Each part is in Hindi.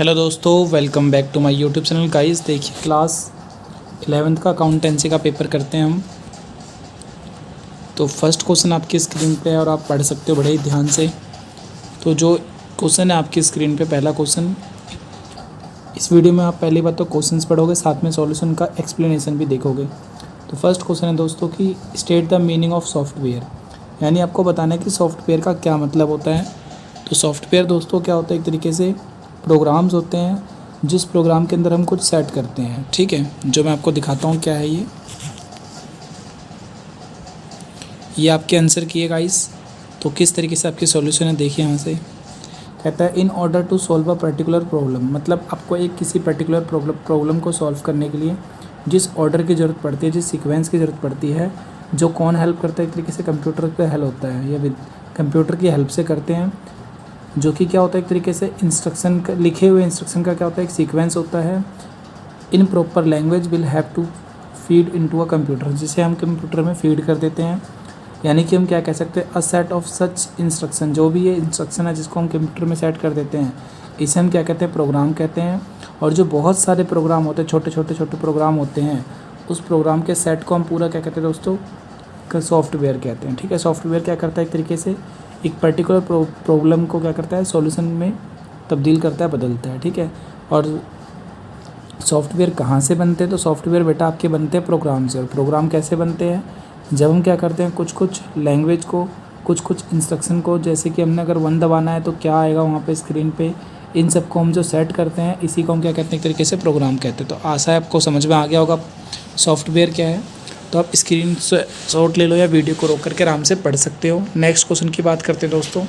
हेलो दोस्तों, welcome back to my YouTube channel. Guys देखिए, क्लास 11th का अकाउंटेंसी का पेपर करते हैं हम। तो फर्स्ट क्वेश्चन आपकी स्क्रीन पे है और आप पढ़ सकते हो बड़े ही ध्यान से। तो जो क्वेश्चन है आपकी स्क्रीन पे, पहला क्वेश्चन, इस वीडियो में आप पहली बात तो क्वेश्चंस पढ़ोगे, साथ में सॉल्यूशन का एक्सप्लेनेशन भी देखोगे। तो फर्स्ट क्वेश्चन है दोस्तों कि state the meaning of software, यानी आपको बताना है कि सॉफ्टवेयर का क्या मतलब होता है। तो सॉफ्टवेयर दोस्तों क्या होता है, एक तरीके से प्रोग्राम्स होते हैं जिस प्रोग्राम के अंदर हम कुछ सेट करते हैं। ठीक है, जो मैं आपको दिखाता हूँ क्या है ये आपके आंसर किए गाइस। तो किस तरीके से आपकी सॉल्यूशन है देखिए यहाँ से। कहता है in order to solve a particular problem, मतलब आपको एक किसी पर्टिकुलर प्रॉब्लम को सॉल्व करने के लिए जिस ऑर्डर की ज़रूरत पड़ती है, जिस सीक्वेंस की ज़रूरत पड़ती है, जो कौन हेल्प करता है, एक तरीके से कंप्यूटर का हेल्प होता है, या कंप्यूटर की हेल्प से करते हैं। जो कि क्या होता है, एक तरीके से इंस्ट्रक्शन का, लिखे हुए इंस्ट्रक्शन का क्या होता है, एक सीक्वेंस होता है। In proper language will have to feed into a computer, जिसे हम कंप्यूटर में फीड कर देते हैं। यानी कि हम क्या कह सकते हैं, a set of such instruction, जो भी ये इंस्ट्रक्शन है जिसको हम कंप्यूटर में सेट कर देते हैं, इसे हम क्या कहते हैं, प्रोग्राम कहते हैं। और जो बहुत सारे प्रोग्राम होते हैं, छोटे छोटे प्रोग्राम होते हैं, उस प्रोग्राम के सेट को हम पूरा क्या कहते हैं दोस्तों, सॉफ्टवेयर कहते हैं। ठीक है, सॉफ्टवेयर क्या करता है, एक तरीके से एक पर्टिकुलर प्रॉब्लम को क्या करता है, सॉल्यूशन में तब्दील करता है, बदलता है। ठीक है, और सॉफ्टवेयर कहाँ से बनते हैं, तो सॉफ्टवेयर बेटा आपके बनते हैं प्रोग्राम से। और प्रोग्राम कैसे बनते हैं, जब हम क्या करते हैं, कुछ लैंग्वेज को, कुछ इंस्ट्रक्शन को, जैसे कि हमने अगर 1 दबाना है तो क्या आएगा वहाँ पे स्क्रीन पे, इन सबको हम जो सेट करते हैं, इसी को हम क्या कहते हैं, एक तरीके से प्रोग्राम कहते हैं। तो आशा है आपको समझ में आ गया होगा सॉफ्टवेयर क्या है। तो आप स्क्रीन शॉट ले लो या वीडियो को रोक करके आराम से पढ़ सकते हो। नेक्स्ट क्वेश्चन की बात करते हैं दोस्तों।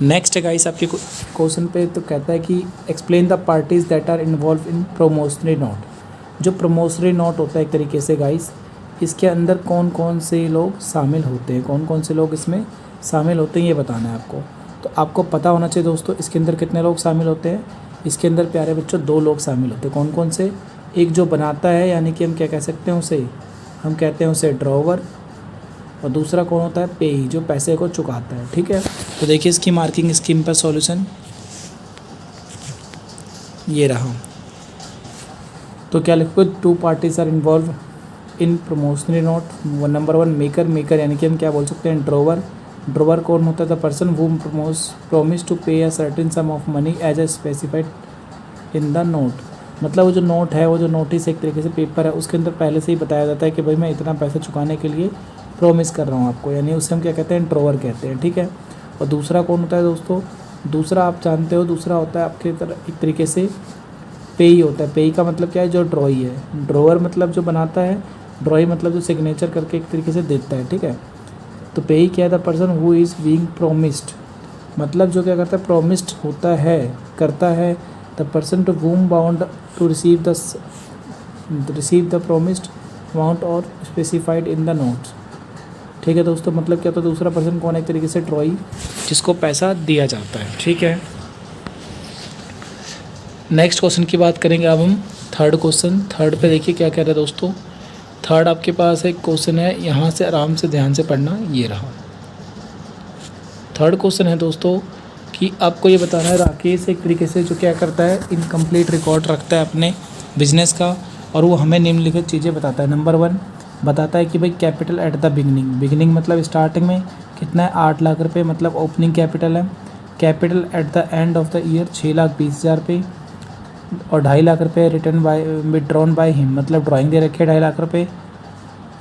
नेक्स्ट है गाइस आपके क्वेश्चन पे, तो कहता है कि explain the parties that are involve in promissory note. जो प्रोमोशनरी नोट होता है एक तरीके से गाइस, इसके अंदर कौन कौन से लोग शामिल होते हैं, कौन कौन से लोग इसमें शामिल होते हैं, ये बताना है आपको। तो आपको पता होना चाहिए दोस्तों, इसके अंदर कितने लोग शामिल होते हैं। इसके अंदर प्यारे बच्चों 2 लोग शामिल होते हैं। कौन कौन से, एक जो बनाता है, यानी कि हम क्या कह सकते हैं उसे, हम कहते हैं उसे ड्रॉवर, और दूसरा कौन होता है, पेई, जो पैसे को चुकाता है। ठीक है, तो देखिए इसकी मार्किंग स्कीम पर सॉल्यूशन ये रहा। तो क्या लिखोगे, 2 parties are involve in promissory note. Number 1 maker, यानी कि हम क्या बोल सकते हैं, ड्रॉवर कौन होता है, the person who promise to pay a certain sum of money as a specified in the note. मतलब वो जो नोट है, वो जो नोटिस एक तरीके से पेपर है, उसके अंदर पहले से ही बताया जाता है कि भाई मैं इतना पैसा चुकाने के लिए प्रॉमिस कर रहा हूँ आपको, यानी उसे हम क्या कहते हैं, ड्रॉवर कहते हैं। ठीक है, और दूसरा कौन होता है दोस्तों, दूसरा आप जानते हो, दूसरा होता है आपके एक तरीके से पेई होता है। पेई का मतलब क्या है, जो ड्रॉई है। ड्रॉवर मतलब जो बनाता है, ड्रॉई मतलब जो सिग्नेचर करके एक तरीके से देता है। ठीक है, तो पेई क्या है, the person who is being promised, मतलब जो क्या करता है, प्रोमिस्ड होता है, करता है। The person to whom bound to receive the promised amount और स्पेसिफाइड इन द नोट्स। ठीक है दोस्तों, मतलब क्या होता है, दूसरा पर्सन कौन है, एक तरीके से ड्रॉई, जिसको पैसा दिया जाता है। ठीक है, नेक्स्ट क्वेश्चन की बात करेंगे अब हम। थर्ड क्वेश्चन, थर्ड पे देखिए क्या कह रहा है दोस्तों। थर्ड आपके पास एक क्वेश्चन है, यहाँ से आराम से ध्यान से पढ़ना, ये रहा। थर्ड क्वेश्चन है दोस्तों कि आपको ये बताना है, राकेश एक तरीके से जो क्या करता है, इनकम्प्लीट रिकॉर्ड रखता है अपने बिजनेस का, और वो हमें निम्नलिखित चीज़ें बताता है। नंबर 1 बताता है कि भाई कैपिटल एट द बिगिनिंग मतलब स्टार्टिंग में कितना है, 8 लाख रुपये, मतलब ओपनिंग कैपिटल है। Capital at the end of the year 6,20,000 रुपये, और 2.5 लाख रुपये रिटर्न विड्रॉन बाय हिम, मतलब ड्राइंग दे रखे 2.5 लाख रुपये।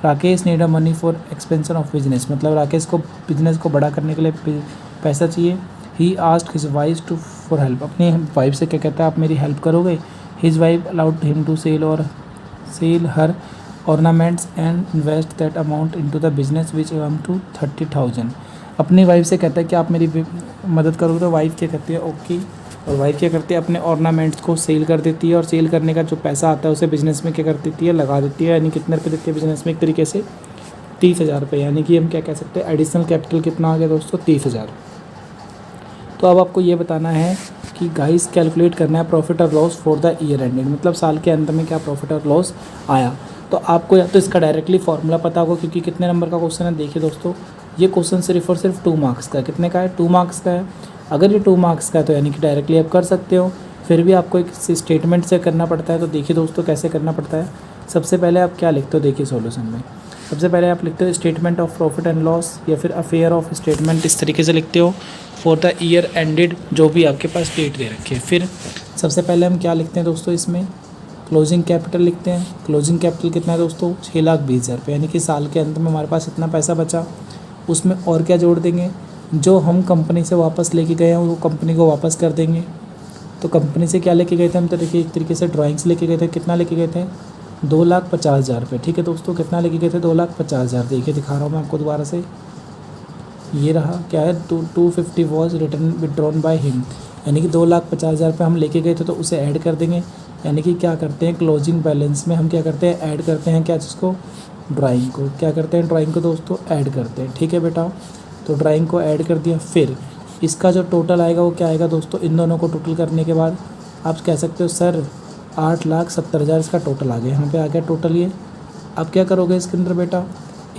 Rakesh need a money for expansion of business, मतलब राकेश को बिजनेस को बड़ा करने के लिए पैसा चाहिए। He asked his wife to for help, अपनी वाइफ से क्या कहता है, आप मेरी हेल्प करोगे। His wife allowed him to sell her ornaments and invest that amount into the business which am to 30,000। अपनी वाइफ से कहता है कि आप मेरी मदद करोगे, तो वाइफ क्या कहती है, ओके। और वाइफ क्या करती है, अपने ऑर्नामेंट्स को सेल कर देती है, और सेल करने का जो पैसा आता है उसे बिज़नेस में क्या कर देती है, लगा देती है। यानी कितने रुपये देती है बिज़नेस में, एक तरीके से 30,000 रुपये। यानी कि हम क्या कह सकते हैं, एडिशनल कैपिटल कितना आ गया दोस्तों, 30,000। तो अब आपको ये बताना है कि गाइस कैलकुलेट करना है प्रॉफिट और loss for the year ended, मतलब साल के अंत में क्या प्रॉफिट और लॉस आया। तो आपको या तो इसका डायरेक्टली फॉर्मूला पता होगा, क्योंकि कितने नंबर का क्वेश्चन है देखिए दोस्तों, ये क्वेश्चन सिर्फ और सिर्फ 2 मार्क्स का है। कितने का है, 2 मार्क्स का है। अगर ये 2 मार्क्स का है तो यानी कि डायरेक्टली आप कर सकते हो, फिर भी आपको एक स्टेटमेंट से करना पड़ता है। तो देखिए दोस्तों कैसे करना पड़ता है। सबसे पहले आप क्या लिखते हो, देखिए सॉल्यूशन में सबसे पहले आप लिखते हो statement of profit and loss या फिर अफेयर ऑफ स्टेटमेंट, इस तरीके से लिखते हो फॉर द ईयर एंडेड, जो भी आपके पास डेट दे रखी है। फिर सबसे पहले हम क्या लिखते हैं दोस्तों, इसमें क्लोजिंग कैपिटल लिखते हैं। क्लोजिंग कैपिटल कितना है दोस्तों, 6,20,000 रुपये, यानी कि साल के अंत में हमारे पास इतना पैसा बचा। उसमें और क्या जोड़ देंगे, जो हम कंपनी से वापस लेके गए हैं वो कंपनी को वापस कर देंगे। तो कंपनी से क्या लेके गए थे हम, तो देखिए एक तरीके से ड्राइंग्स लेके गए थे। कितना लेके गए थे, 2,50,000 रुपये। ठीक है दोस्तों, कितना लेके गए थे, 2,50,000। देखिए दिखा रहा हूँ मैं आपको दोबारा से, ये रहा क्या है, 250 was return withdrawn by him, यानी कि 2,50,000 रुपये हम लेके गए थे तो उसे ऐड कर देंगे। यानी कि क्या करते हैं, क्लोजिंग बैलेंस में हम क्या करते हैं, ऐड करते हैं क्या, जिसको ड्राइंग को क्या करते हैं, ड्राइंग को दोस्तों ऐड करते हैं। ठीक है बेटा, तो ड्राइंग को ऐड कर दिया। फिर इसका जो टोटल आएगा वो क्या आएगा दोस्तों, इन दोनों को टोटल करने के बाद आप कह सकते हो सर 8,70,000 इसका टोटल आ गया। यहाँ पे आ गया टोटल ये। अब क्या करोगे इसके अंदर बेटा,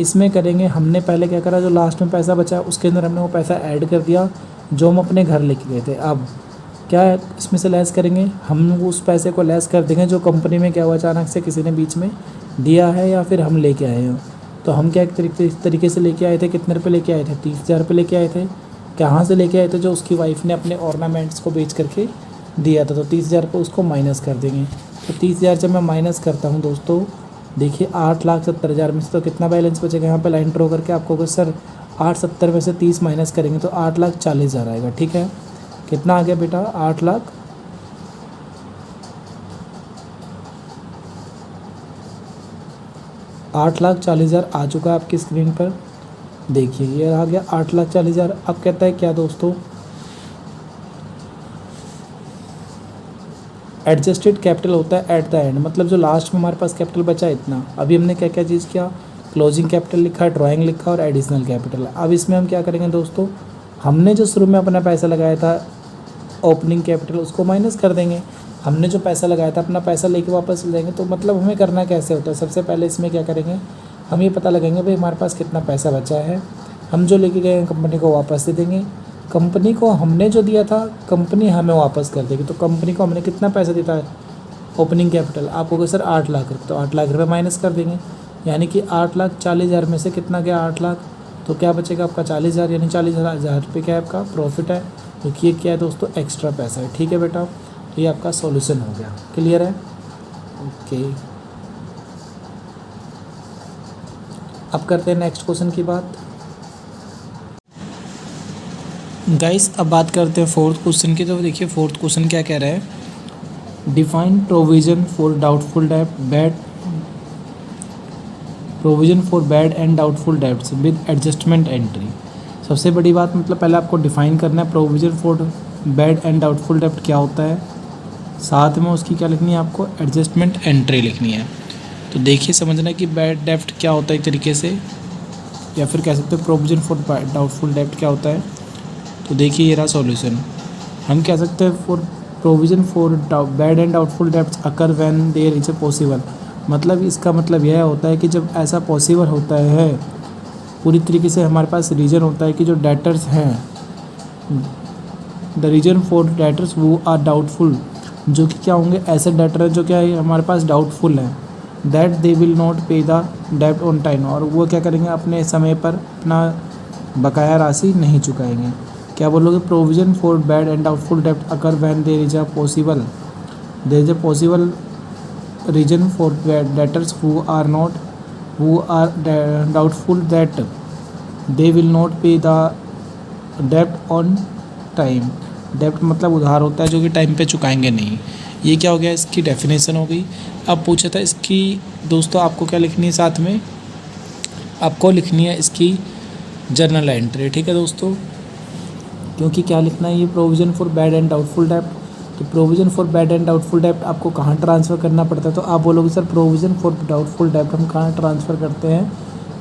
इसमें करेंगे, हमने पहले क्या करा, जो लास्ट में पैसा बचा उसके अंदर हमने वो पैसा ऐड कर दिया जो हम अपने घर लेके गए थे। अब क्या है, इसमें से लेस करेंगे, हम उस पैसे को लेस कर देंगे जो कंपनी में क्या हुआ, अचानक से किसी ने बीच में दिया है या फिर हम लेके आए हैं। तो हम क्या इस तरीके से लेके आए थे, कितने रुपये लेके आए थे, 30,000 रुपये लेके आए थे। कहाँ से लेके आए थे, जो उसकी वाइफ ने अपने ऑर्नामेंट्स को बेच करके दिया था। तो 30,000 रुपये उसको माइनस कर देंगे। तो 30,000 जब मैं माइनस करता हूँ दोस्तों, देखिए 8,70,000 में से तो कितना बैलेंस बचेगा, यहाँ पे लाइन ड्रॉ करके आपको सर 8,70,000 में से 30 माइनस करेंगे तो 8,40,000 आएगा। ठीक है, कितना आ गया बेटा, 8,40,000 आ चुका है आपकी स्क्रीन पर। देखिए ये आ गया 8,40,000। अब कहता है क्या दोस्तों, एडजस्टेड कैपिटल होता है एट द एंड, मतलब जो लास्ट में हमारे पास कैपिटल बचा है इतना। अभी हमने क्या क्या चीज़ किया, क्लोजिंग कैपिटल लिखा, ड्राइंग लिखा और एडिशनल कैपिटल। अब इसमें हम क्या करेंगे दोस्तों, हमने जो शुरू में अपना पैसा लगाया था ओपनिंग कैपिटल, उसको माइनस कर देंगे। हमने जो पैसा लगाया था अपना पैसा लेके वापस ले जाएंगे। तो मतलब हमें करना कैसे होता है, सबसे पहले इसमें क्या करेंगे, हम ये पता लगाएंगे भाई हमारे पास कितना पैसा बचा है। हम जो लेके गए हैं कंपनी को वापस दे देंगे। कंपनी को हमने जो दिया था कंपनी हमें वापस कर देगी। तो कंपनी को हमने कितना पैसा दिया था, ओपनिंग कैपिटल आप होगा सर 8 लाख रुपये, तो 8 लाख रुपये माइनस कर देंगे। यानी कि 8,40,000 में से कितना गया, 8 लाख, तो क्या बचेगा आपका 40,000, यानी 40,000 रुपये क्या है आपका प्रॉफिट है, क्योंकि ये क्या है दोस्तों एक्स्ट्रा पैसा है। ठीक है बेटा, तो ये आपका सॉल्यूशन हो गया। क्लियर है, ओके। अब करते हैं नेक्स्ट क्वेश्चन की बात। गाइस अब बात करते हैं फोर्थ क्वेश्चन की। तो देखिए फोर्थ क्वेश्चन क्या कह रहा है, डिफाइन प्रोविजन फॉर डाउटफुल डेब्ट bad provision for bad and doubtful debts with adjustment entry. सबसे बड़ी बात मतलब पहले आपको डिफाइन करना है provision for bad and doubtful डेब्ट क्या होता है, साथ में उसकी क्या लिखनी है, आपको एडजस्टमेंट एंट्री लिखनी है। तो देखिए समझना है कि बैड डेब्ट क्या होता है एक तरीके से, या फिर कह सकते हो प्रोविजन फॉर डाउटफुल डेब्ट क्या होता है। तो देखिए ये रहा सॉल्यूशन। हम कह सकते हैं for provision for bad and doubtful debts occur when there is a possible, मतलब इसका मतलब यह होता है कि जब ऐसा पॉसिबल होता है, पूरी तरीके से हमारे पास रीज़न होता है कि जो डेटर्स हैं, द रीजन फॉर डेटर्स वो आर डाउटफुल, जो कि क्या होंगे, ऐसे डेटर है जो क्या है हमारे पास डाउटफुल है, दैट दे विल नॉट पे द डेब्ट ऑन टाइम, और वो क्या करेंगे अपने समय पर अपना बकाया राशि नहीं चुकाएंगे। क्या बोलोगे, provision for bad and doubtful डेब्ट अकर when there is a possible reason for debtors who are doubtful that they will not पे द डेब्ट ऑन टाइम। डेब्ट मतलब उधार होता है जो कि टाइम पे चुकाएंगे नहीं। ये क्या हो गया, इसकी डेफिनेशन हो गई। अब पूछा था इसकी दोस्तों आपको क्या लिखनी है, साथ में आपको लिखनी है इसकी जर्नल एंट्री। ठीक है दोस्तों, क्योंकि क्या लिखना है, ये provision for bad and doubtful डेब्ट। तो provision for bad and doubtful डेब्ट आपको कहाँ ट्रांसफ़र करना पड़ता है, तो आप बोलोगे सर प्रोविज़न फॉर डाउटफुल डेब्ट हम कहाँ ट्रांसफ़र करते हैं,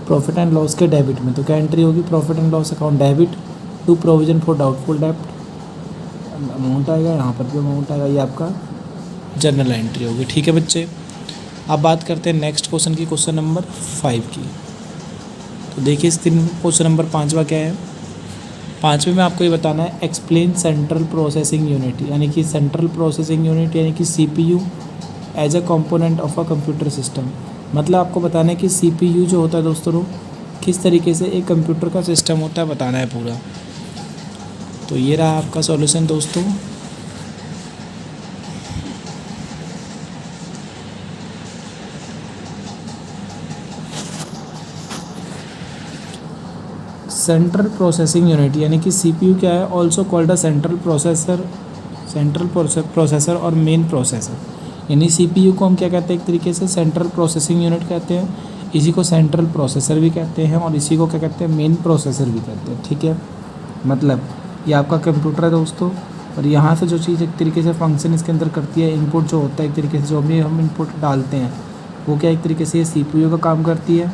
प्रॉफिट एंड लॉस के डेबिट में। तो क्या एंट्री होगी, profit and loss account debit to provision for doubtful डेब्ट, अमाउंट आएगा, यहाँ पर भी अमाउंट आएगा, ये आपका जर्नल एंट्री होगी। ठीक है बच्चे, अब बात करते हैं नेक्स्ट क्वेश्चन की, क्वेश्चन नंबर 5 की। तो देखिए क्वेश्चन नंबर 5वां क्या है, पाँचवें में आपको ये बताना है एक्सप्लेन सेंट्रल प्रोसेसिंग यूनिट, यानी कि सेंट्रल प्रोसेसिंग यूनिट यानी कि CPU as a component of a computer system. मतलब आपको बताना है कि CPU जो होता है दोस्तों किस तरीके से एक कंप्यूटर का सिस्टम होता है, बताना है पूरा। तो ये रहा आपका सॉल्यूशन दोस्तों। सेंट्रल प्रोसेसिंग यूनिट यानी कि CPU क्या है, also called a central processor और मेन प्रोसेसर। यानी CPU को हम क्या कहते हैं, एक तरीके से सेंट्रल प्रोसेसिंग यूनिट कहते हैं, इसी को सेंट्रल प्रोसेसर भी कहते हैं और इसी को क्या कहते हैं, मेन प्रोसेसर भी कहते हैं। ठीक है, मतलब ये आपका कंप्यूटर है दोस्तों, और यहाँ से जो चीज़ एक तरीके से फंक्शन इसके अंदर करती है, इनपुट जो होता है एक तरीके से जो भी हम इनपुट डालते हैं वो क्या एक तरीके से CPU का काम करती है।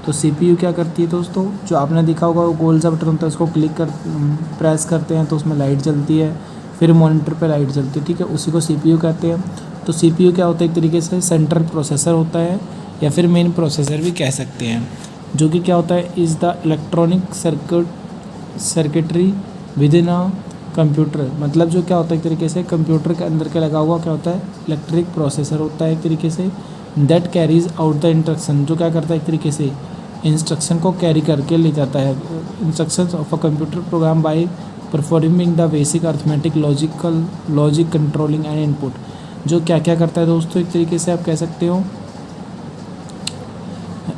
तो CPU क्या करती है दोस्तों, जो आपने देखा होगा वो गोल सा बटन होता है, उसको प्रेस करते हैं तो उसमें लाइट जलती है, फिर मॉनिटर पे लाइट जलती है। ठीक है, उसी को CPU कहते हैं। तो CPU क्या होता है, एक तरीके से सेंट्रल प्रोसेसर होता है या फिर मेन प्रोसेसर भी कह सकते हैं, जो कि क्या होता है, is the electronic circuitry with in a computer. मतलब जो क्या होता है, एक तरीके से कंप्यूटर के अंदर के लगा हुआ क्या होता है, इलेक्ट्रिक प्रोसेसर होता है एक तरीके से, that carries out the instruction, जो क्या करता है एक तरीके से इंस्ट्रक्शन को कैरी करके ले जाता है, instructions of a computer program by performing the basic arithmetic logic controlling and input. जो क्या क्या करता है दोस्तों, एक तरीके से आप कह सकते हो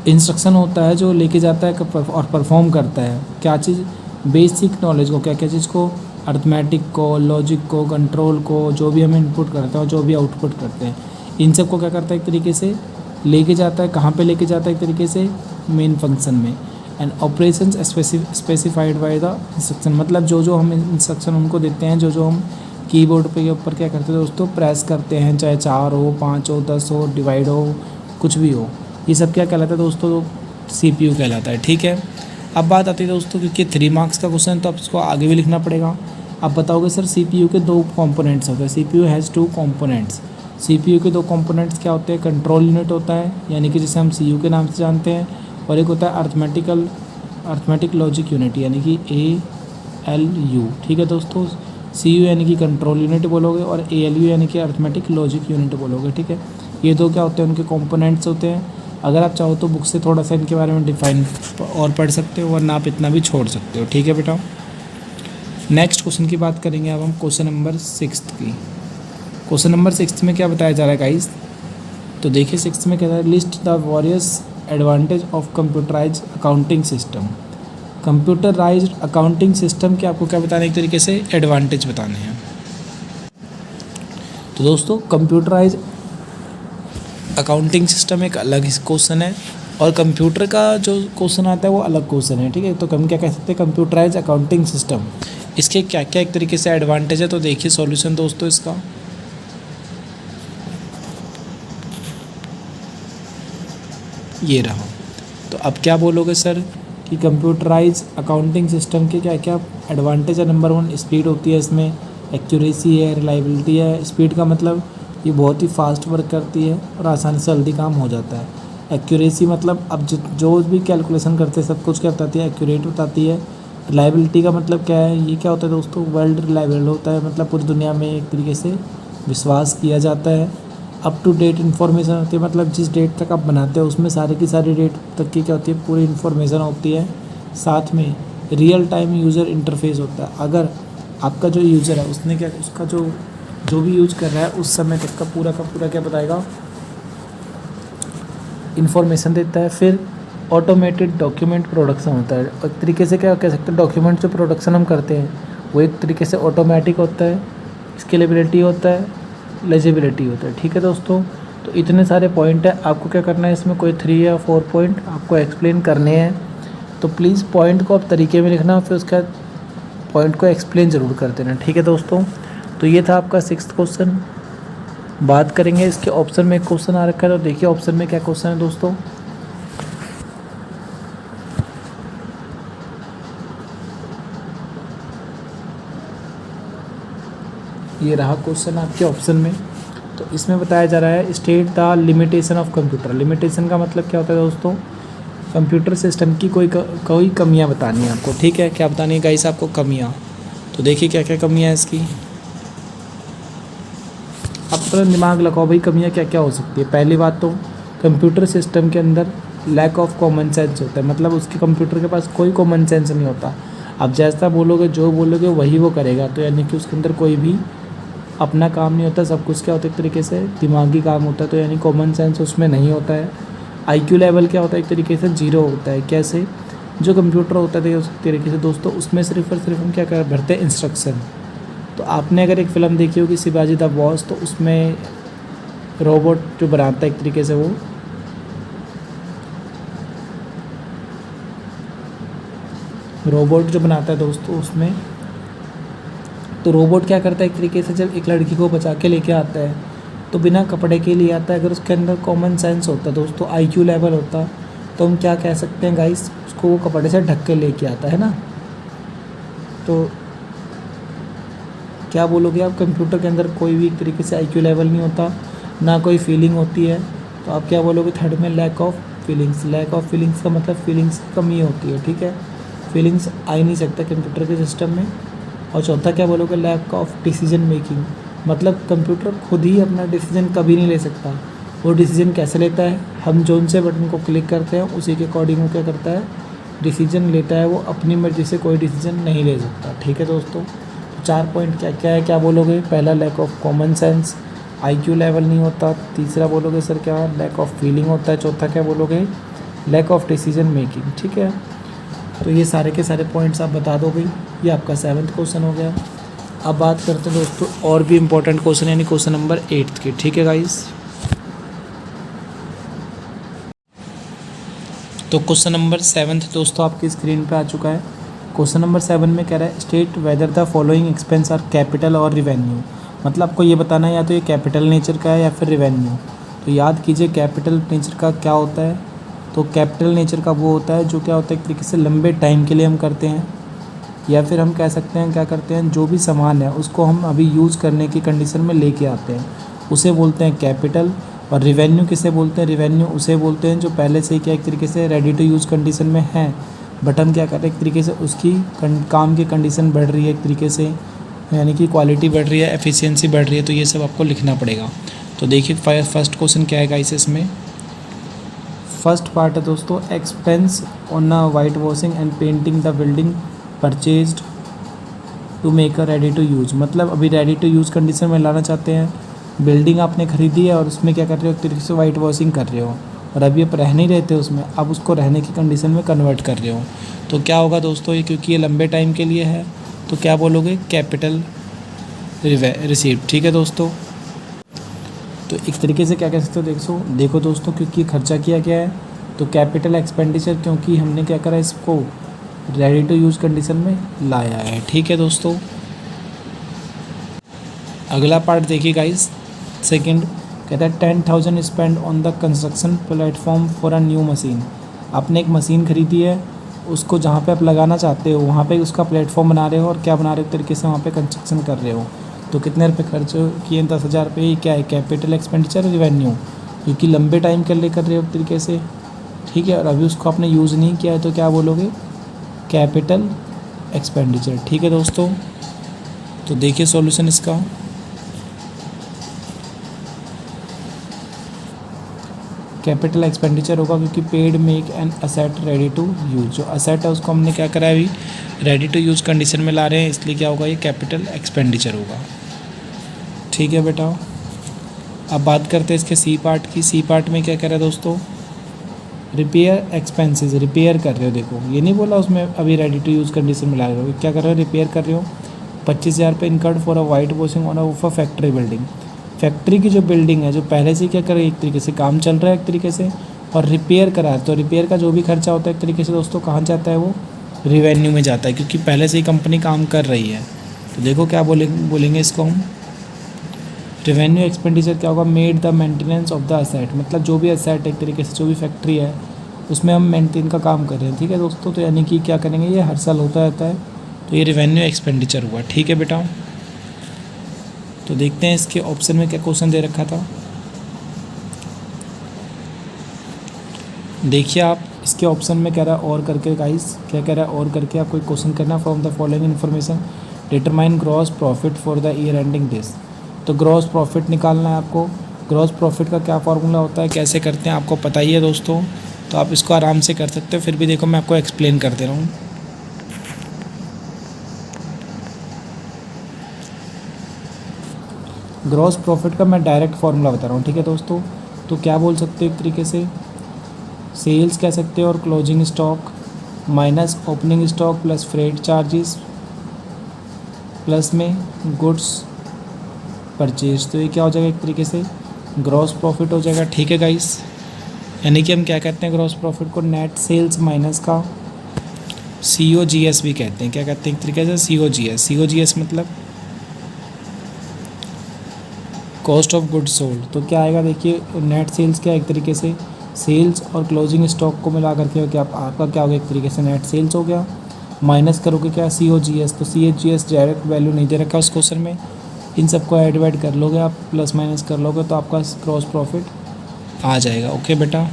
इंस्ट्रक्शन होता है जो लेके जाता है और परफॉर्म करता है क्या चीज़, बेसिक नॉलेज को, क्या क्या चीज़ को, अर्थमेटिक को, लॉजिक को, कंट्रोल को, जो भी हम इनपुट करते हैं और जो भी आउटपुट करते हैं, इन सब को क्या करता है एक तरीके से लेके जाता है, कहाँ पे लेके जाता है एक तरीके से, मेन फंक्शन में। And operations specified by the instruction, मतलब जो जो हम इंस्ट्रक्शन उनको देते हैं, जो जो हम कीबोर्ड पे के ऊपर क्या करते हैं दोस्तों, प्रेस करते हैं, चाहे 4 हो, 5 हो, 10 हो, डिवाइड हो, कुछ भी हो, ये सब क्या कहलाता है दोस्तों, CPU कहलाता है। ठीक है, अब बात आती है दोस्तों, क्योंकि 3 मार्क्स का क्वेश्चन तो अब इसको आगे भी लिखना पड़ेगा। आप बताओगे सर CPU के 2 कॉम्पोनेंट्स होते हैं, CPU हैज़ 2 कॉम्पोनेंट्स। CPU के 2 कॉम्पोनेंट्स क्या होते हैं, कंट्रोल यूनिट होता है यानी कि जिसे हम CU के नाम से जानते हैं, और एक होता है अर्थमेटिक लॉजिक यूनिट यानी कि ALU। ठीक है दोस्तों, CU यानी कि कंट्रोल यूनिट बोलोगे और ALU यानी कि अर्थमेटिक लॉजिक यूनिट बोलोगे। ठीक है, ये दो क्या होते हैं, उनके कंपोनेंट्स होते हैं। अगर आप चाहो तो बुक से थोड़ा सा इनके बारे में डिफाइन और पढ़ सकते हो, वरना आप इतना भी छोड़ सकते हो। ठीक है बेटा, नेक्स्ट क्वेश्चन की बात करेंगे अब हम क्वेश्चन नंबर 6 की। क्वेश्चन नंबर 6 में क्या बताया जा रहा है गाइस, तो देखिए 6 में क्या है, list the various advantage of computerise accounting system. Computerised accounting system के आपको क्या बताने, एक तरीके से एडवांटेज बताने हैं। तो दोस्तों कंप्यूटराइज अकाउंटिंग सिस्टम एक अलग क्वेश्चन है और कंप्यूटर का जो क्वेश्चन आता है वो अलग क्वेश्चन है। ठीक है, तो हम क्या कह सकते हैं, कंप्यूटराइज अकाउंटिंग सिस्टम, इसके क्या क्या एक तरीके से एडवांटेज है। तो देखिए सॉल्यूशन दोस्तों इसका, ये रहा। तो अब क्या बोलोगे सर कि कंप्यूटराइज अकाउंटिंग सिस्टम के क्या क्या एडवांटेज है। नंबर 1 स्पीड होती है, इसमें एक्यूरेसी है, रिलायबिलिटी है। स्पीड का मतलब ये बहुत ही फास्ट वर्क करती है और आसानी से जल्दी काम हो जाता है। एक्यूरेसी मतलब अब जो भी कैलकुलेशन करते हैं सब कुछ क्या बताती है, एक्यूरेट बताती है। रिलायबिलिटी का मतलब क्या है, ये क्या होता है दोस्तों, वर्ल्ड रिलायबल होता है, मतलब पूरी दुनिया में एक तरीके से विश्वास किया जाता है। अप टू डेट इन्फॉर्मेशन होती है, मतलब जिस डेट तक आप बनाते हो उसमें सारी की सारी डेट तक की क्या होती है, पूरी इन्फॉर्मेशन होती है। साथ में रियल टाइम यूज़र इंटरफेस होता है, अगर आपका जो यूज़र है उसने क्या, उसका जो भी यूज कर रहा है उस समय तक का पूरा क्या बताएगा, इन्फॉर्मेशन देता है। फिर ऑटोमेटेड डॉक्यूमेंट प्रोडक्शन होता है, एक तरीके से क्या कह सकते हैं, डॉक्यूमेंट जो प्रोडक्शन हम करते हैं वो एक तरीके से ऑटोमेटिक होता है। स्केलेबिलिटी होता है, लेजिबिलिटी होता है। ठीक है दोस्तों, तो इतने सारे पॉइंट है, आपको क्या करना है, इसमें कोई 3 या 4 पॉइंट आपको एक्सप्लेन करने हैं। तो प्लीज़ पॉइंट को आप तरीके में लिखना, फिर उसके बाद पॉइंट को एक्सप्लेन ज़रूर कर देना। ठीक है दोस्तों, तो ये था आपका 6th क्वेश्चन। बात करेंगे इसके ऑप्शन में एक क्वेश्चन आ रखा है, तो देखिए ऑप्शन में क्या क्वेश्चन है दोस्तों। ये रहा क्वेश्चन आपके ऑप्शन में। तो इसमें बताया जा रहा है, state the limitation of computer. Limitation का मतलब क्या होता है दोस्तों, कंप्यूटर सिस्टम की कोई कमियां बतानी है आपको, ठीक है। क्या बतानी है गाइस आपको? कमियां। तो देखिए क्या क्या कमियां हैं इसकी। अब थोड़ा दिमाग लगाओ भाई, कमियां क्या क्या हो सकती है। पहली बात तो कंप्यूटर सिस्टम के अंदर लैक ऑफ कॉमन सेंस होता है, मतलब उसके कंप्यूटर के पास कोई कॉमन सेंस नहीं होता। अब जैसा बोलोगे, जो बोलोगे वही वो करेगा, तो यानी कि उसके अंदर कोई भी अपना काम नहीं होता, सब कुछ क्या होता है एक तरीके से दिमागी काम होता है, तो यानी कॉमन सेंस उसमें नहीं होता है। आईक्यू लेवल क्या होता है एक तरीके से जीरो होता है। कैसे? जो कंप्यूटर होता है उस तरीके से दोस्तों, उसमें सिर्फ और सिर्फ हम क्या कर भरते हैं, इंस्ट्रक्शन। तो आपने अगर एक फ़िल्म देखी होगी शिवाजी द बॉस, तो उसमें रोबोट जो बनाता है एक तरीके से, वो रोबोट जो बनाता है दोस्तों उसमें, तो रोबोट क्या करता है एक तरीके से, जब एक लड़की को बचा के लेके आता है तो बिना कपड़े के लिए आता है। अगर उसके अंदर कॉमन सेंस होता दोस्तों, आईक्यू लेवल होता, तो हम क्या कह सकते हैं गाइस, उसको वो कपड़े से ढक के लेके आता है ना। तो क्या बोलोगे आप? कंप्यूटर के अंदर कोई भी एक तरीके से आईक्यू लेवल नहीं होता, ना कोई फीलिंग होती है, तो आप क्या बोलोगे? थर्ड में lack of feelings. Lack of feelings का मतलब फीलिंग्स की कमी होती है, ठीक है। फीलिंग्स आ ही नहीं सकता कंप्यूटर के सिस्टम में। और चौथा क्या बोलोगे? लैक ऑफ डिसीजन मेकिंग, मतलब कंप्यूटर खुद ही अपना डिसीजन कभी नहीं ले सकता। वो डिसीजन कैसे लेता है? हम जो उनसे बटन को क्लिक करते हैं उसी के अकॉर्डिंग वो क्या करता है, डिसीजन लेता है। वो अपनी मर्ज़ी से कोई डिसीजन नहीं ले सकता, ठीक है दोस्तों। तो 4 पॉइंट क्या क्या है, क्या बोलोगे? पहला lack of common sense, IQ level नहीं होता। तीसरा बोलोगे सर क्या? लैक ऑफ फीलिंग होता है। चौथा क्या बोलोगे? लैक ऑफ डिसीजन मेकिंग, ठीक है। तो ये सारे के सारे पॉइंट्स आप बता दो भाई। ये आपका 7th क्वेश्चन हो गया। अब बात करते हैं दोस्तों और भी इम्पोर्टेंट क्वेश्चन, यानी क्वेश्चन नंबर 8 के, ठीक है गाइस। तो क्वेश्चन नंबर 7 दोस्तों आपकी स्क्रीन पे आ चुका है। क्वेश्चन नंबर 7 में कह रहा है state whether the following expense are capital और रिवेन्यू। मतलब आपको ये बताना है या तो ये कैपिटल नेचर का है या फिर रिवेन्यू। तो याद कीजिए कैपिटल नेचर का क्या होता है। तो कैपिटल नेचर का वो होता है जो क्या होता है एक तरीके से लंबे टाइम के लिए हम करते हैं, या फिर हम कह सकते हैं क्या करते हैं, जो भी सामान है उसको हम अभी यूज़ करने की कंडीशन में लेके आते हैं, उसे बोलते हैं कैपिटल। और रिवेन्यू किसे बोलते हैं? रिवेन्यू उसे बोलते हैं जो पहले से ही क्या एक तरीके से रेडी टू यूज़ कंडीशन में है, बट हम क्या कर रहे हैं एक तरीके से उसकी काम की कंडीशन बढ़ रही है एक तरीके से, यानी कि क्वालिटी बढ़ रही है, एफिशिएंसी बढ़ रही है, तो ये सब आपको लिखना पड़ेगा। तो देखिए फर्स्ट क्वेश्चन क्या है गाइस इसमें। फर्स्ट पार्ट है दोस्तों, expense on white washing and painting the building purchased to make a ready to use. मतलब अभी रेडी टू यूज़ कंडीशन में लाना चाहते हैं, बिल्डिंग आपने खरीदी है और उसमें क्या कर रहे हो एक तरीके से वाइट वॉशिंग कर रहे हो, और अभी आप रह नहीं रहते उसमें, अब उसको रहने की कंडीशन में कन्वर्ट कर रहे हो। तो क्या होगा दोस्तों, ये क्योंकि ये लंबे टाइम के लिए है, तो क्या बोलोगे? कैपिटल रिसीव्ड, ठीक है दोस्तों। तो एक तरीके से क्या कह सकते हो, देखो दोस्तों, क्योंकि खर्चा किया गया है तो कैपिटल एक्सपेंडिचर, क्योंकि हमने क्या करा इसको रेडी टू यूज़ कंडीशन में लाया है, ठीक है दोस्तों। अगला पार्ट देखिए गाइस, सेकंड कहता है 10,000 spend on the construction platform for a new machine. आपने एक मशीन खरीदी है, उसको जहाँ पे आप लगाना चाहते हो वहाँ पे उसका प्लेटफॉर्म बना रहे हो, और क्या बना रहे हो एक तरीके से वहाँ पे कंस्ट्रक्शन कर रहे हो। तो कितने रुपए खर्च किए? 10,000 रुपये। ये क्या है? कैपिटल एक्सपेंडिचर रिवेन्यू, क्योंकि लंबे टाइम के लिए कर रहे हो एक तरीके से, ठीक है। और अभी उसको आपने यूज़ नहीं किया है, तो क्या बोलोगे? कैपिटल एक्सपेंडिचर, ठीक है दोस्तों। तो देखिए सॉल्यूशन इसका। कैपिटल एक्सपेंडिचर होगा क्योंकि paid make an asset ready to use. जो असेट है उसको हमने क्या करा है, अभी रेडी टू यूज़ कंडीशन में ला रहे हैं, इसलिए क्या होगा, ये कैपिटल एक्सपेंडिचर होगा, ठीक है बेटा। अब बात करते हैं इसके सी पार्ट की। सी पार्ट में क्या कह रहा है दोस्तों, रिपेयर एक्सपेंसेस, रिपेयर कर रहे हो। देखो ये नहीं बोला उसमें अभी रेडी टू यूज़ कंडीशन में ला रहे हो, क्या कर रहे हो, रिपेयर कर रहे हो। 25,000 रुपये incurred for a white washing on a factory building. Factory की जो बिल्डिंग है, जो पहले से क्या कर रही है एक तरीके से काम चल रहा है एक तरीके से, और रिपेयर करा है, तो रिपेयर का जो भी खर्चा होता है एक तरीके से दोस्तों कहाँ जाता है, वो रिवेन्यू में जाता है, क्योंकि पहले से ही कंपनी काम कर रही है। तो देखो क्या बोलेंगे इसको हम, रिवेन्यू एक्सपेंडिचर क्या होगा, made the maintenance of the asset. मतलब जो भी असेट एक तरीके से, जो भी फैक्ट्री है उसमें हम मेंटेन का काम कर रहे हैं, ठीक है दोस्तों। तो यानी कि क्या करेंगे, ये हर साल होता रहता है, तो ये रिवेन्यू एक्सपेंडिचर हुआ, ठीक है बेटा। तो देखते हैं इसके ऑप्शन में क्या क्वेश्चन दे रखा था। देखिए आप इसके ऑप्शन में कह रहा है और करके गाइस, क्या कह रहा है और करके आपको एक क्वेश्चन करना है from the following information determine gross profit for the year ending this. तो ग्रॉस प्रॉफिट निकालना है आपको। ग्रॉस प्रॉफिट का क्या फार्मूला होता है, कैसे करते हैं आपको पता ही है दोस्तों, तो आप इसको आराम से कर सकते हो। फिर भी देखो मैं आपको एक्सप्लेन कर दे रहा हूँ। ग्रॉस प्रॉफिट का मैं डायरेक्ट फार्मूला बता रहा हूँ, ठीक है दोस्तों। तो क्या बोल सकते हो एक तरीके से, सेल्स कह सकते हो और closing stock minus opening stock plus freight charges plus में गुड्स परचेज। तो ये क्या हो जाएगा एक तरीके से ग्रॉस प्रॉफिट हो जाएगा, ठीक है गाइस। यानी कि हम क्या कहते हैं ग्रॉस प्रॉफिट को, नेट सेल्स माइनस का COGS भी कहते हैं। क्या कहते हैं एक तरीके से COGS। COGS मतलब कॉस्ट ऑफ गुड्स सोल्ड। तो क्या आएगा देखिए, नेट सेल्स क्या एक तरीके से सेल्स और क्लोजिंग स्टॉक को मिला करके क्या आपका क्या हो गया एक तरीके से नेट सेल्स हो गया, माइनस करोगे क्या COGS। तो COGS डायरेक्ट वैल्यू नहीं दे रखा उस क्वेश्चन में, इन सबको ऐड वैड कर लोगे आप, प्लस माइनस कर लोगे तो आपका ग्रॉस प्रॉफिट आ जाएगा। ओके बेटा,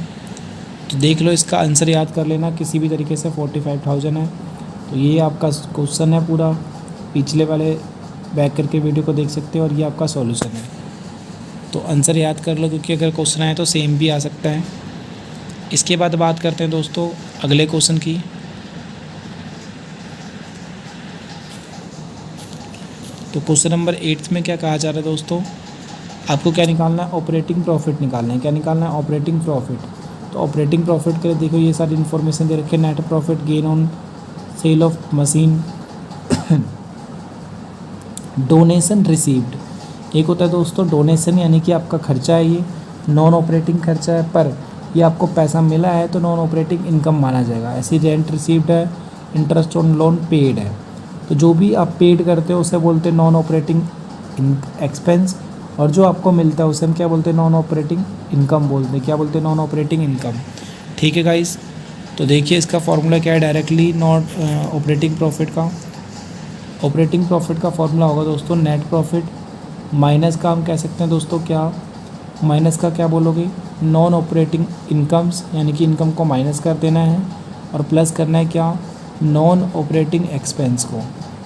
तो देख लो इसका आंसर याद कर लेना किसी भी तरीके से। 45,000 है। तो ये आपका क्वेश्चन है पूरा, पिछले वाले बैक करके वीडियो को देख सकते हो, और ये आपका सॉल्यूशन है। तो आंसर याद कर लो, क्योंकि अगर क्वेश्चन आए तो सेम भी आ सकता है। इसके बाद बात करते हैं दोस्तों अगले क्वेश्चन की। तो क्वेश्चन नंबर 8 में क्या कहा जा रहा है दोस्तों, आपको क्या निकालना है, ऑपरेटिंग प्रॉफिट निकालना है। क्या निकालना है, ऑपरेटिंग प्रॉफिट। तो ऑपरेटिंग प्रॉफिट के लिए देखो ये सारी इन्फॉर्मेशन दे रखी है, net profit, gain on sale of machine, donation received. एक होता है दोस्तों डोनेशन, यानी कि आपका खर्चा है, ये नॉन ऑपरेटिंग खर्चा है, पर ये आपको पैसा मिला है तो नॉन ऑपरेटिंग इनकम माना जाएगा। ऐसी रेंट रिसीव्ड है, इंटरेस्ट ऑन लोन पेड है। तो जो भी आप पेड करते हो उसे बोलते हैं नॉन ऑपरेटिंग एक्सपेंस, और जो आपको मिलता है उसे हम क्या बोलते हैं, नॉन ऑपरेटिंग इनकम बोलते हैं। क्या बोलते हैं, नॉन ऑपरेटिंग इनकम, ठीक है गाइस। तो देखिए इसका फॉर्मूला क्या है, डायरेक्टली नॉट ऑपरेटिंग प्रॉफिट का। ऑपरेटिंग प्रॉफिट का फॉर्मूला होगा दोस्तों नेट प्रॉफिट माइनस का, हम कह सकते हैं दोस्तों क्या, माइनस का क्या बोलोगे, नॉन ऑपरेटिंग इनकम्स, यानी कि इनकम को माइनस कर देना है, और प्लस करना है क्या, नॉन ऑपरेटिंग एक्सपेंस को।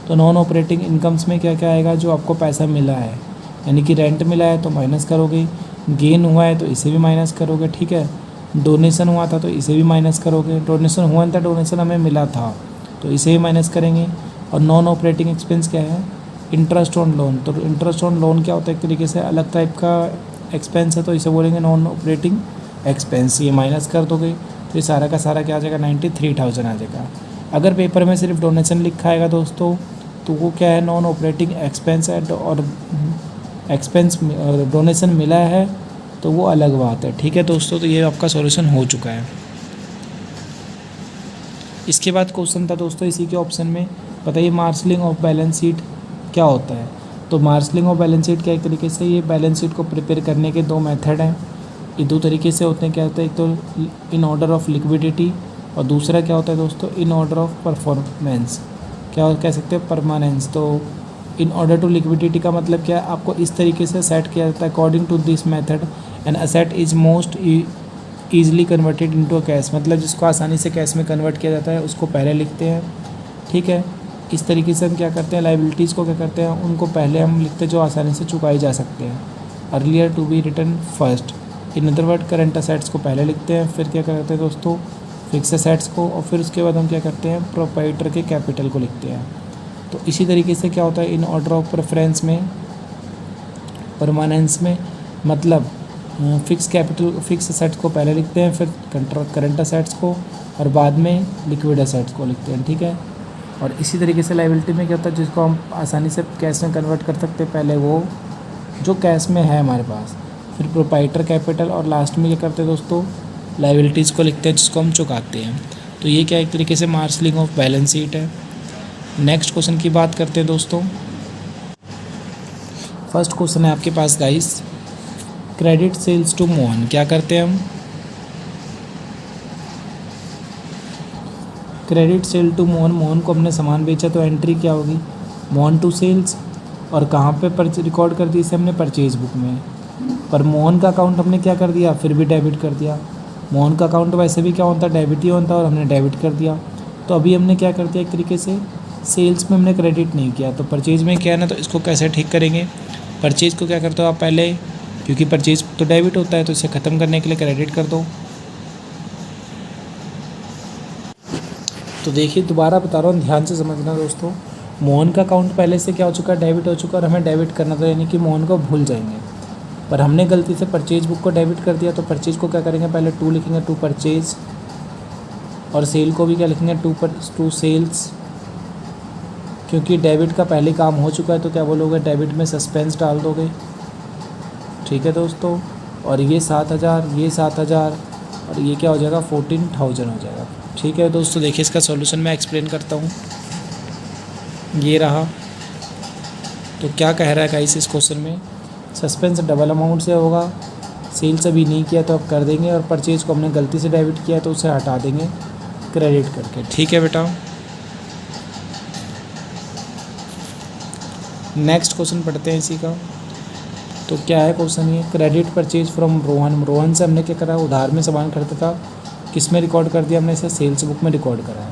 तो नॉन ऑपरेटिंग इनकम्स में क्या क्या आएगा, जो आपको पैसा मिला है, यानी कि रेंट मिला है तो माइनस करोगे, गेन हुआ है तो इसे भी माइनस करोगे, ठीक है। डोनेशन हुआ था तो इसे भी माइनस करोगे, डोनेशन हुआ था, डोनेशन हमें मिला था तो इसे भी माइनस करेंगे। और नॉन ऑपरेटिंग एक्सपेंस क्या है, इंटरेस्ट ऑन लोन। तो इंटरेस्ट ऑन लोन क्या होता है, एक तरीके से अलग टाइप का एक्सपेंस है, तो इसे बोलेंगे नॉन ऑपरेटिंग एक्सपेंस। ये माइनस कर दोगे तो ये सारा का सारा क्या आ जाएगा, 93,000 आ जाएगा। अगर पेपर में सिर्फ डोनेशन लिखा आएगा दोस्तों तो वो क्या है, नॉन ऑपरेटिंग एक्सपेंस है, और एक्सपेंस डोनेशन मिला है तो वो अलग बात है, ठीक है दोस्तों। तो ये आपका सॉल्यूशन हो चुका है। इसके बाद क्वेश्चन था दोस्तों इसी के ऑप्शन में, बताइए मार्शलिंग ऑफ बैलेंस शीट क्या होता है। तो मार्शलिंग ऑफ बैलेंस शीट क्या एक तरीके से, ये बैलेंस शीट को प्रिपेयर करने के दो मेथड हैं। ये दो तरीके से होते हैं, क्या होता है, एक तो इन ऑर्डर ऑफ लिक्विडिटी, और दूसरा क्या होता है दोस्तों, इन ऑर्डर ऑफ परफॉर्मेंस, क्या कह सकते हैं, परमानेंस। तो इन ऑर्डर टू लिक्विडिटी का मतलब क्या है, आपको इस तरीके से सेट किया जाता है, according to this method an asset is most easily converted into cash. मतलब जिसको आसानी से कैश में कन्वर्ट किया जाता है उसको पहले लिखते हैं, ठीक है। इस तरीके से हम क्या करते हैं, लाइबिलिटीज़ को क्या करते हैं, उनको पहले हम लिखते हैं जो आसानी से चुकाई जा सकते हैं, earlier to be return first. In other word current assets को पहले लिखते हैं, फिर क्या करते हैं दोस्तों, फिक्स असेट्स को, और फिर उसके बाद हम क्या करते हैं, प्रोप्राइटर के कैपिटल को लिखते हैं। तो इसी तरीके से क्या होता है, इन ऑर्डर ऑफ प्रेफरेंस में, परमानेंस में, मतलब फिक्स कैपिटल, फिक्स असेट्स को पहले लिखते हैं, फिर करंट असेट्स को, और बाद में लिक्विड असेट्स को लिखते हैं, ठीक है। और इसी तरीके से लाइबिलिटी में क्या होता है, जिसको हम आसानी से कैश में कन्वर्ट कर सकते हैं, पहले वो जो कैश में है हमारे पास, फिर प्रोप्राइटर कैपिटल, और लास्ट में क्या करते हैं दोस्तों, लाइबिलिटीज़ को लिखते हैं जिसको हम चुकाते हैं। तो ये क्या एक तरीके से मार्शलिंग ऑफ बैलेंस शीट है। नेक्स्ट क्वेश्चन की बात करते हैं दोस्तों। फर्स्ट क्वेश्चन है आपके पास guys, credit sales to Mohan. क्या करते हैं हम, credit sale to Mohan, Mohan को हमने सामान बेचा तो एंट्री क्या होगी, मोहन टू सेल्स, और कहाँ पे रिकॉर्ड कर दी इसे हमने, परचेज बुक में। पर मोहन का अकाउंट हमने क्या कर दिया, फिर भी डेबिट कर दिया। मोहन का अकाउंट वैसे भी क्या होता है, डेबिट ही होता है, और हमने डेबिट कर दिया। तो अभी हमने क्या कर दिया, एक तरीके से सेल्स में हमने क्रेडिट नहीं किया। तो परचेज में क्या है ना, तो इसको कैसे ठीक करेंगे। परचेज को क्या करते हो आप पहले, क्योंकि परचेज तो डेबिट होता है, तो इसे ख़त्म करने के लिए क्रेडिट कर दो। तो देखिए दोबारा बता रहा हूँ, ध्यान से समझना दोस्तों। मोहन का अकाउंट पहले से क्या हो चुका है, डेबिट हो चुका है, और हमें डेबिट करना था, यानी कि मोहन को भूल जाएंगे। पर हमने गलती से परचेज बुक को डेबिट कर दिया, तो परचेज को क्या करेंगे, पहले टू लिखेंगे, टू परचेज, और सेल को भी क्या लिखेंगे, टू सेल्स। क्योंकि डेबिट का पहले काम हो चुका है, तो क्या बोलोगे, डेबिट में सस्पेंस डाल दोगे। ठीक है दोस्तों, और ये 7,000, ये 7,000, और ये क्या हो जाएगा, 14,000 हो जाएगा। ठीक है दोस्तों, देखिए इसका सॉल्यूशन मैं एक्सप्लेन करता हूँ। ये रहा। तो क्या कह रहा है गाइस इस क्वेश्चन में, सस्पेंस डबल अमाउंट से होगा, सेल्स अभी नहीं किया तो अब कर देंगे, और परचेज को हमने गलती से डेबिट किया तो उसे हटा देंगे क्रेडिट करके। ठीक है बेटा, नेक्स्ट क्वेश्चन पढ़ते हैं इसी का। तो क्या है क्वेश्चन, ये credit purchase from Rohan. Rohan से हमने क्या करा, उधार में सामान खरीदा था, किस में रिकॉर्ड कर दिया हमने, इसे सेल्स बुक में रिकॉर्ड करा है।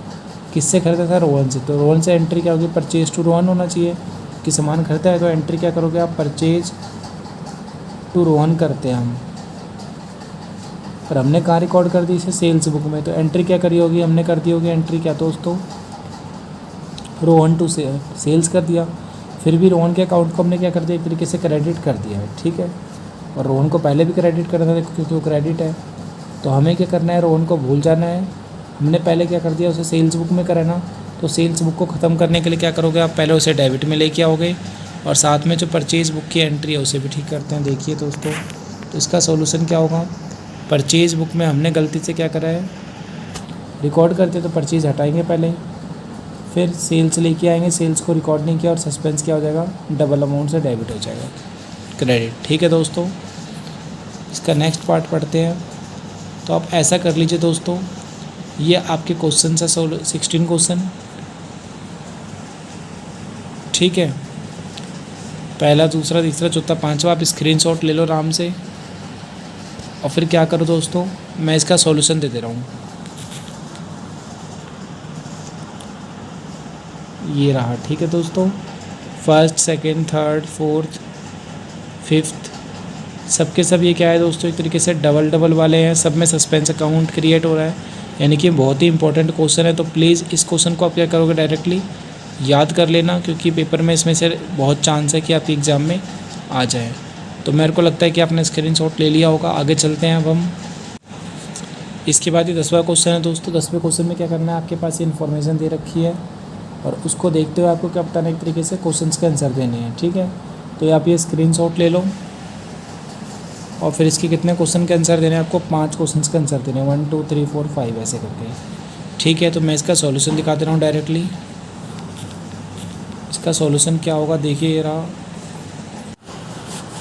किससे खरीदा था, रोहन से। तो रोहन से एंट्री क्या होगी, परचेज टू रोहन होना चाहिए, कि सामान खरीदा है, तो एंट्री क्या करोगे आप, परचेज टू रोहन करते हैं हम। पर हमने कहाँ रिकॉर्ड कर दी, इसे सेल्स बुक में, तो एंट्री क्या करी होगी, हमने कर दी होगी एंट्री क्या दोस्तों, रोहन टू सेल्स कर दिया। फिर भी रोहन के अकाउंट को हमने क्या कर दिया, एक तरीके से क्रेडिट कर दिया है। ठीक है, और रोहन को पहले भी क्रेडिट करना था क्योंकि वो क्रेडिट है। तो हमें क्या करना है, रोहन को भूल जाना है। हमने पहले क्या कर दिया, उसे सेल्स बुक में कराना। तो सेल्स बुक को ख़त्म करने के लिए क्या करोगे आप, पहले उसे डेबिट में लेके आओगे, और साथ में जो परचेज बुक की एंट्री है उसे भी ठीक करते हैं। देखिए दोस्तों, तो इसका सॉल्यूशन क्या होगा, परचेज बुक में हमने गलती से क्या करा है, रिकॉर्ड करते तो परचेज हटाएंगे पहले, फिर सेल्स लेके आएंगे, सेल्स को रिकॉर्ड नहीं किया, और सस्पेंस क्या हो जाएगा, डबल अमाउंट से डेबिट हो जाएगा क्रेडिट। ठीक है दोस्तों, इसका नेक्स्ट पार्ट पढ़ते हैं। तो आप ऐसा कर लीजिए दोस्तों, ये आपके क्वेश्चन है 16 क्वेश्चन। ठीक है, पहला, दूसरा, तीसरा, चौथा, पांचवा आप स्क्रीनशॉट ले लो आराम से, और फिर क्या करो दोस्तों, मैं इसका सॉल्यूशन दे रहा हूँ। ये रहा। ठीक है दोस्तों, first, second, third, fourth, fifth, सबके सब ये क्या है दोस्तों, एक तरीके से डबल डबल वाले हैं, सब में सस्पेंस अकाउंट क्रिएट हो रहा है, यानी कि बहुत ही इंपॉर्टेंट क्वेश्चन है। तो प्लीज़ इस क्वेश्चन को आप क्या करोगे, डायरेक्टली याद कर लेना, क्योंकि पेपर में इसमें से बहुत चांस है कि आपके एग्ज़ाम में आ जाए। तो मेरे को लगता है कि आपने स्क्रीनशॉट ले लिया होगा। आगे चलते हैं अब हम। इसके बाद ये 10वां क्वेश्चन है दोस्तों। 10वें क्वेश्चन में क्या करना है, आपके पास ये इन्फॉर्मेशन दे रखी है, और उसको देखते हुए आपको क्या बताना है, एक तरीके से क्वेश्चंस के आंसर देने हैं। ठीक है, तो आप ये स्क्रीनशॉट ले लो, और फिर इसके कितने क्वेश्चन के आंसर देने हैं आपको, 5 क्वेश्चन के आंसर देने हैं, 1 2 3 4 5 ऐसे करके। ठीक है, तो मैं इसका सॉल्यूशन दिखा दे रहा हूँ डायरेक्टली। इसका सॉल्यूशन क्या होगा, देखिए ये रहा।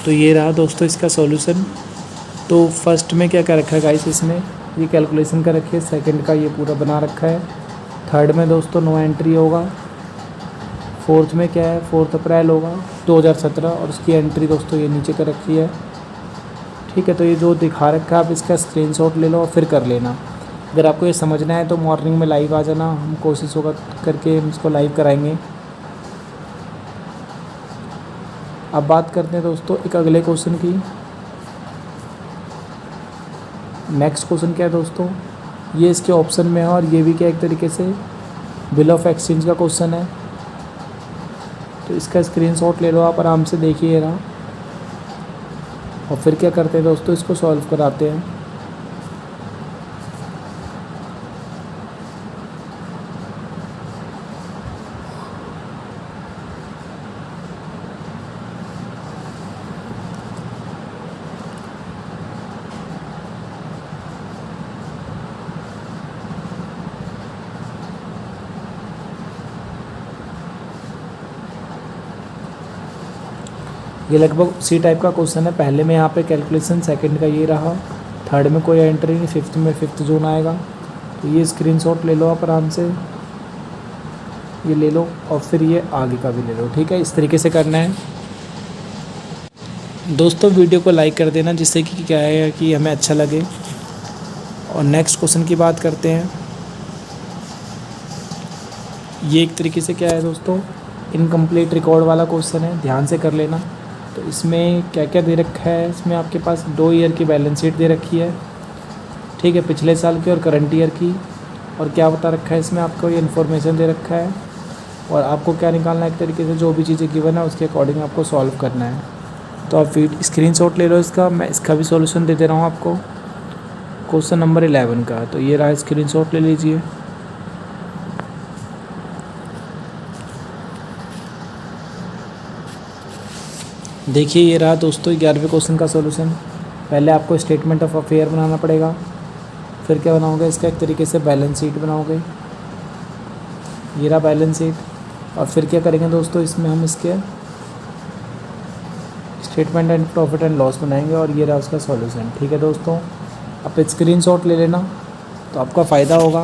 तो ये रहा दोस्तों इसका सॉल्यूशन। तो फर्स्ट में क्या क्या रखा है गाइस, इसमें ये कैलकुलेशन का रखिए, सेकंड का ये पूरा बना रखा है, थर्ड में दोस्तों नो एंट्री होगा, फोर्थ में क्या है, 4 अप्रैल होगा 2017, और उसकी एंट्री दोस्तों ये नीचे कर रखी है। ठीक है, तो ये जो दिखा रखा है आप इसका स्क्रीनशॉट ले लो और फिर कर लेना। अगर आपको ये समझना है तो मॉर्निंग में लाइव आ जाना, हम कोशिश होगा करके हम इसको लाइव कराएंगे। अब बात करते हैं दोस्तों एक अगले क्वेश्चन की। नेक्स्ट क्वेश्चन क्या है दोस्तों, ये इसके ऑप्शन में है, और ये भी क्या एक तरीके से बिल ऑफ एक्सचेंज का क्वेश्चन है। तो इसका स्क्रीनशॉट ले लो आप, आराम से देखिए रहा, और फिर क्या करते हैं दोस्तों, इसको सॉल्व कराते हैं। ये लगभग उसी टाइप का क्वेश्चन है। पहले में यहाँ पे कैलकुलेशन, सेकंड का ये रहा, थर्ड में कोई एंट्री नहीं, फिफ्थ में फिफ्थ जोन आएगा। तो ये स्क्रीनशॉट ले लो आप आराम से, ये ले लो, और फिर ये आगे का भी ले लो। ठीक है, इस तरीके से करना है दोस्तों। वीडियो को लाइक कर देना, जिससे कि क्या है कि हमें अच्छा लगे। और नेक्स्ट क्वेश्चन की बात करते हैं। ये एक तरीके से क्या है दोस्तों, इनकम्प्लीट रिकॉर्ड वाला क्वेश्चन है, ध्यान से कर लेना। तो इसमें क्या क्या दे रखा है, इसमें आपके पास 2 ईयर की बैलेंस शीट दे रखी है, ठीक है, पिछले साल की और करंट ईयर की। और क्या बता रखा है इसमें, आपको ये इन्फॉर्मेशन दे रखा है और आपको क्या निकालना है, एक तरीके से जो भी चीज़ें गिवन है उसके अकॉर्डिंग आपको सॉल्व करना है। तो आप स्क्रीनशॉट ले लो इसका, मैं इसका भी सॉल्यूशन दे दे रहा हूँ आपको, क्वेश्चन नंबर 11 का। तो ये रहा, स्क्रीनशॉट ले लीजिए। देखिए ये रहा दोस्तों 11वें क्वेश्चन का सॉल्यूशन। पहले आपको स्टेटमेंट ऑफ अफेयर बनाना पड़ेगा, फिर क्या बनाओगे, इसका एक तरीके से बैलेंस शीट बनाओगे, ये रहा बैलेंस शीट। और फिर क्या करेंगे दोस्तों, इसमें हम इसके statement and profit and loss बनाएंगे और ये रहा उसका सॉल्यूशन। ठीक है दोस्तों, आप स्क्रीनशॉट ले लेना तो आपका फ़ायदा होगा।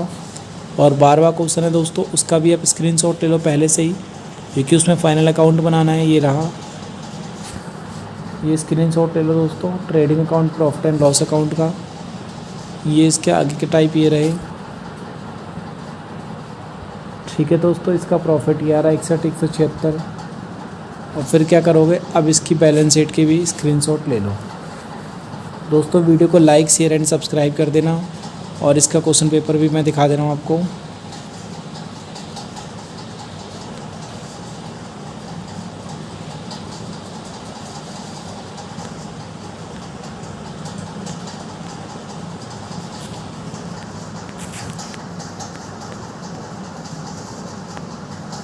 और 12वां क्वेश्चन है दोस्तों, उसका भी आप स्क्रीनशॉट ले लो पहले से ही, क्योंकि उसमें फाइनल अकाउंट बनाना है। ये रहा, ये स्क्रीनशॉट ले लो दोस्तों, trading account, profit and loss account का। ये इसके आगे के टाइप ये रहे। ठीक है दोस्तों, इसका प्रॉफिट ये आ रहा है 61,176। और फिर क्या करोगे, अब इसकी बैलेंस शीट की भी स्क्रीनशॉट ले लो दोस्तों। वीडियो को लाइक, शेयर एंड सब्सक्राइब कर देना और इसका क्वेश्चन पेपर भी मैं दिखा दे रहा हूँ आपको।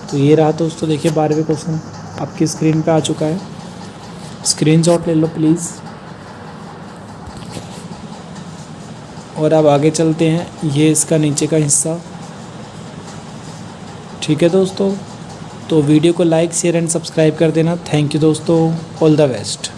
तो ये रहा दोस्तों, देखिए 12वें क्वेश्चन आपकी स्क्रीन पे आ चुका है, स्क्रीनशॉट ले लो प्लीज़। और अब आगे चलते हैं, ये इसका नीचे का हिस्सा। ठीक है दोस्तों, तो वीडियो को लाइक, शेयर एंड सब्सक्राइब कर देना। थैंक यू दोस्तों, ऑल द बेस्ट।